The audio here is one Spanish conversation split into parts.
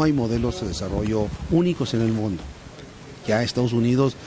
no hay modelos de desarrollo únicos en el mundo. Ya Estados Unidos,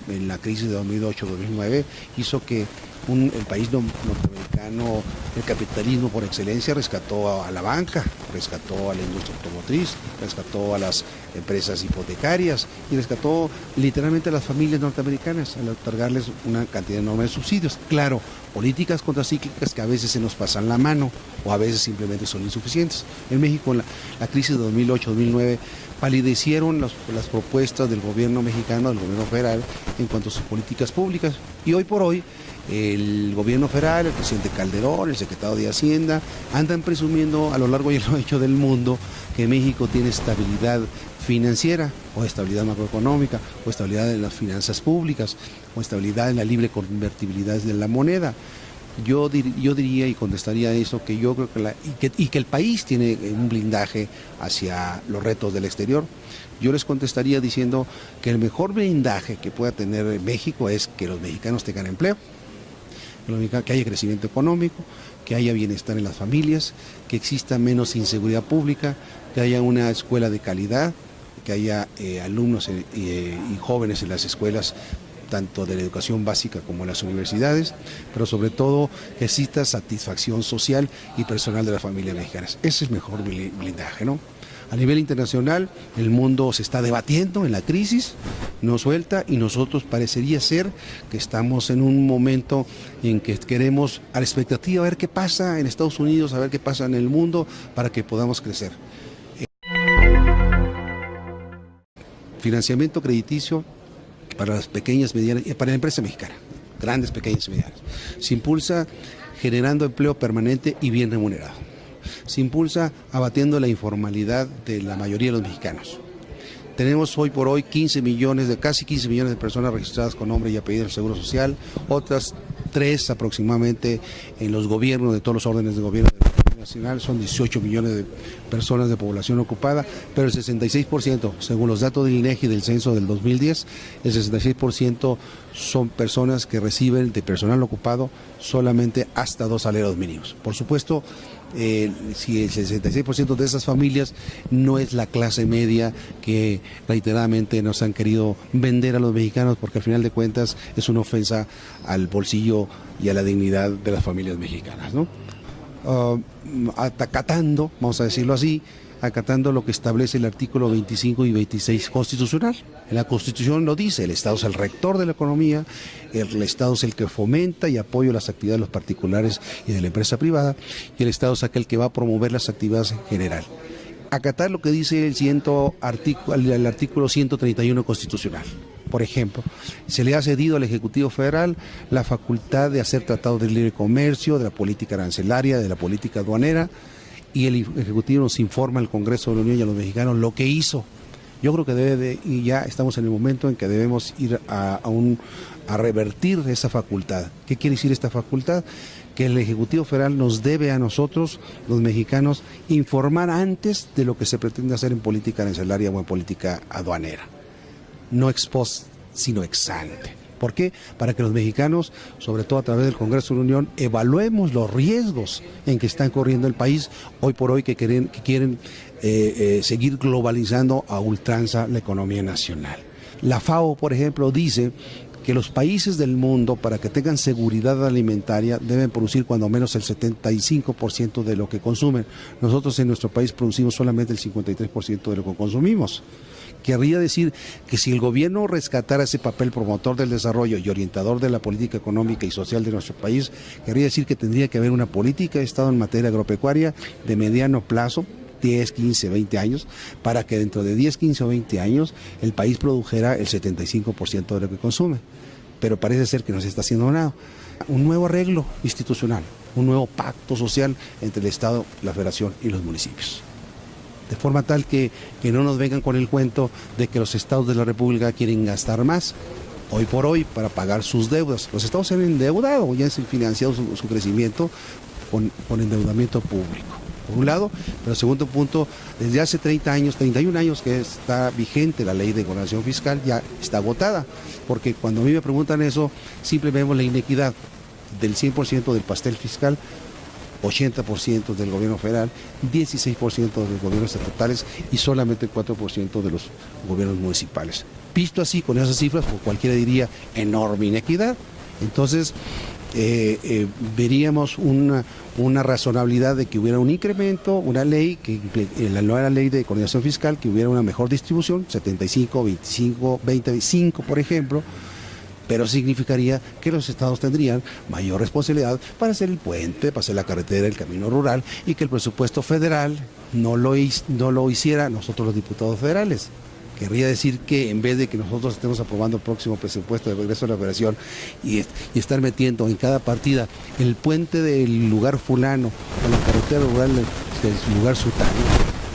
en la crisis de 2008-2009, hizo que el país norteamericano, el capitalismo por excelencia, rescató a la banca, rescató a la industria automotriz, rescató a las empresas hipotecarias y rescató literalmente a las familias norteamericanas al otorgarles una cantidad enorme de subsidios. Claro, políticas contracíclicas que a veces se nos pasan la mano o a veces simplemente son insuficientes. En México, la crisis de 2008-2009, palidecieron las propuestas del gobierno mexicano, del gobierno federal, en cuanto a sus políticas públicas. Y hoy por hoy, el gobierno federal, el presidente Calderón, el secretario de Hacienda, andan presumiendo a lo largo y a lo ancho del mundo que México tiene estabilidad financiera, o estabilidad macroeconómica, o estabilidad en las finanzas públicas, o estabilidad en la libre convertibilidad de la moneda. Yo diría y contestaría eso, que yo creo que el país tiene un blindaje hacia los retos del exterior. Yo les contestaría diciendo que el mejor blindaje que pueda tener México es que los mexicanos tengan empleo, que haya crecimiento económico, que haya bienestar en las familias, que exista menos inseguridad pública, que haya una escuela de calidad, que haya alumnos y jóvenes en las escuelas, tanto de la educación básica como en las universidades, pero sobre todo que exista satisfacción social y personal de las familias mexicanas. Ese es el mejor blindaje, ¿no? A nivel internacional, el mundo se está debatiendo en la crisis, no suelta, y nosotros parecería ser que estamos en un momento en que queremos a la expectativa a ver qué pasa en Estados Unidos, a ver qué pasa en el mundo, para que podamos crecer. Financiamiento crediticio para las pequeñas, medianas y para la empresa mexicana, grandes, pequeñas y medianas. Se impulsa generando empleo permanente y bien remunerado. Se impulsa abatiendo la informalidad de la mayoría de los mexicanos. Tenemos hoy por hoy casi 15 millones de personas registradas con nombre y apellido en el Seguro Social, otras 3 aproximadamente en los gobiernos de todos los órdenes de gobierno nacional, son 18 millones de personas de población ocupada, pero el 66%, según los datos del INEGI del censo del 2010, el 66% son personas que reciben de personal ocupado solamente hasta 2 salarios mínimos. Por supuesto, si el 66% de esas familias no es la clase media que reiteradamente nos han querido vender a los mexicanos, porque al final de cuentas es una ofensa al bolsillo y a la dignidad de las familias mexicanas, ¿no? Acatando, vamos a decirlo así, acatando lo que establece el artículo 25 y 26 constitucional. En la Constitución lo dice: el Estado es el rector de la economía, el Estado es el que fomenta y apoya las actividades de los particulares y de la empresa privada, y el Estado es aquel que va a promover las actividades en general. Acatar lo que dice el artículo 131 constitucional. Por ejemplo, se le ha cedido al Ejecutivo Federal la facultad de hacer tratados de libre comercio, de la política arancelaria, de la política aduanera, y el Ejecutivo nos informa al Congreso de la Unión y a los mexicanos lo que hizo. Yo creo que y ya estamos en el momento en que debemos ir a revertir esa facultad. ¿Qué quiere decir esta facultad? Que el Ejecutivo Federal nos debe a nosotros, los mexicanos, informar antes de lo que se pretende hacer en política arancelaria o en política aduanera. No ex post, sino ex ante. ¿Por qué? Para que los mexicanos, sobre todo a través del Congreso de la Unión, evaluemos los riesgos en que está corriendo el país hoy por hoy, que quieren seguir globalizando a ultranza la economía nacional. La FAO, por ejemplo, dice que los países del mundo, para que tengan seguridad alimentaria, deben producir cuando menos el 75% de lo que consumen. Nosotros en nuestro país producimos solamente el 53% de lo que consumimos. Querría decir que si el gobierno rescatara ese papel promotor del desarrollo y orientador de la política económica y social de nuestro país, querría decir que tendría que haber una política de Estado en materia agropecuaria de mediano plazo, 10, 15, 20 años, para que dentro de 10, 15 o 20 años el país produjera el 75% de lo que consume. Pero parece ser que no se está haciendo nada. Un nuevo arreglo institucional, un nuevo pacto social entre el Estado, la Federación y los municipios. De forma tal que no nos vengan con el cuento de que los estados de la República quieren gastar más hoy por hoy para pagar sus deudas. Los estados se han endeudado, ya han financiado su crecimiento con endeudamiento público, por un lado, pero segundo punto, desde hace 31 años que está vigente la ley de gobernación fiscal, ya está agotada, porque cuando a mí me preguntan eso, siempre vemos la inequidad del 100% del pastel fiscal. 80% del gobierno federal, 16% de los gobiernos estatales y solamente 4% de los gobiernos municipales. Visto así, con esas cifras, pues cualquiera diría enorme inequidad. Entonces, veríamos una razonabilidad de que hubiera un incremento, una ley, la nueva ley de coordinación fiscal, que hubiera una mejor distribución, 75, 25, 25, por ejemplo, pero significaría que los estados tendrían mayor responsabilidad para hacer el puente, para hacer la carretera, el camino rural, y que el presupuesto federal no lo hiciera nosotros los diputados federales. Querría decir que en vez de que nosotros estemos aprobando el próximo presupuesto de regreso a la operación y estar metiendo en cada partida el puente del lugar fulano o la carretera rural del lugar sutano,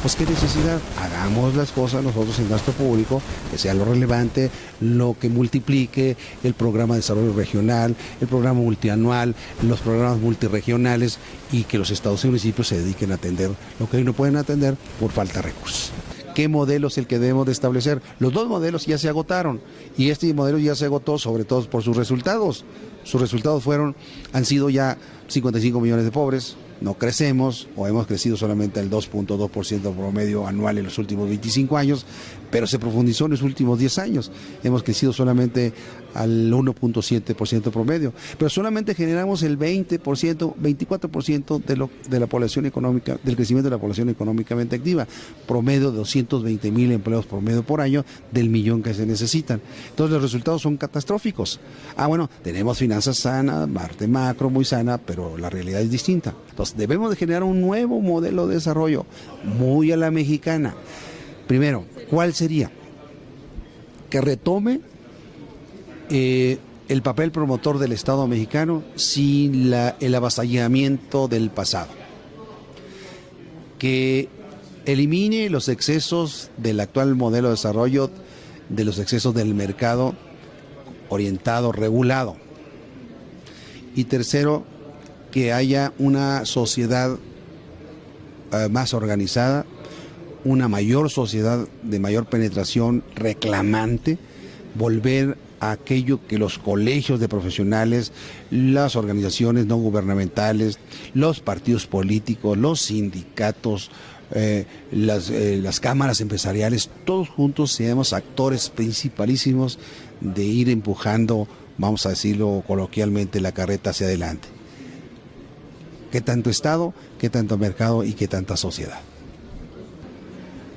pues qué necesidad, hagamos las cosas nosotros en gasto público, que sea lo relevante, lo que multiplique el programa de desarrollo regional, el programa multianual, los programas multirregionales, y que los estados y municipios se dediquen a atender lo que hoy no pueden atender por falta de recursos. ¿Qué modelo es el que debemos de establecer? Los dos modelos ya se agotaron, y este modelo ya se agotó sobre todo por sus resultados. Sus resultados han sido ya 55 millones de pobres, no crecemos, o hemos crecido solamente al 2.2% promedio anual en los últimos 25 años, pero se profundizó en los últimos 10 años. Hemos crecido solamente al 1.7% promedio, pero solamente generamos el 20%, 24% de la población económica, del crecimiento de la población económicamente activa, promedio de 220,000 empleos promedio por año del millón que se necesitan. Entonces los resultados son catastróficos. Bueno, tenemos finanzas sanas, parte macro muy sana, pero la realidad es distinta. Entonces debemos de generar un nuevo modelo de desarrollo muy a la mexicana. Primero, ¿cuál sería? Que retome el papel promotor del Estado mexicano sin el avasallamiento del pasado. Que elimine los excesos del actual modelo de desarrollo, de los excesos del mercado orientado, regulado. Y tercero, que haya una sociedad más organizada, una mayor sociedad de mayor penetración reclamante, volver a aquello que los colegios de profesionales, las organizaciones no gubernamentales, los partidos políticos, los sindicatos, las cámaras empresariales, todos juntos seamos actores principalísimos de ir empujando, vamos a decirlo coloquialmente, la carreta hacia adelante. ¿Qué tanto Estado, qué tanto mercado y qué tanta sociedad?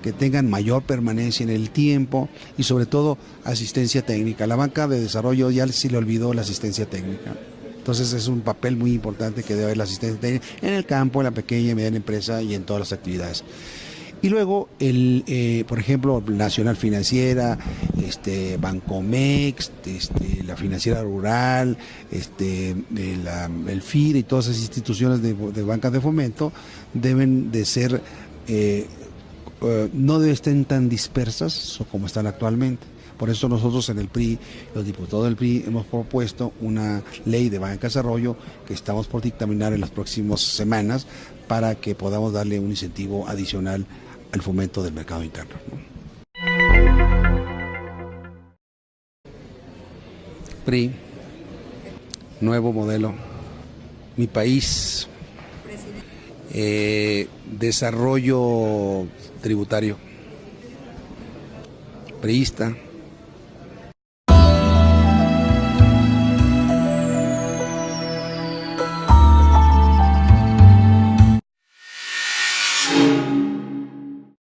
Que tengan mayor permanencia en el tiempo y sobre todo asistencia técnica. La banca de desarrollo ya se le olvidó la asistencia técnica. Entonces es un papel muy importante que debe haber la asistencia técnica en el campo, en la pequeña y mediana empresa y en todas las actividades. Y luego, por ejemplo, Nacional Financiera, Bancomex, la Financiera Rural, el FIRE y todas esas instituciones de bancas de fomento deben de ser... no deben estar tan dispersas como están actualmente. Por eso nosotros en el PRI, los diputados del PRI, hemos propuesto una ley de banca de desarrollo que estamos por dictaminar en las próximas semanas para que podamos darle un incentivo adicional al fomento del mercado interno, ¿no? PRI, nuevo modelo, mi país, desarrollo tributario, priista.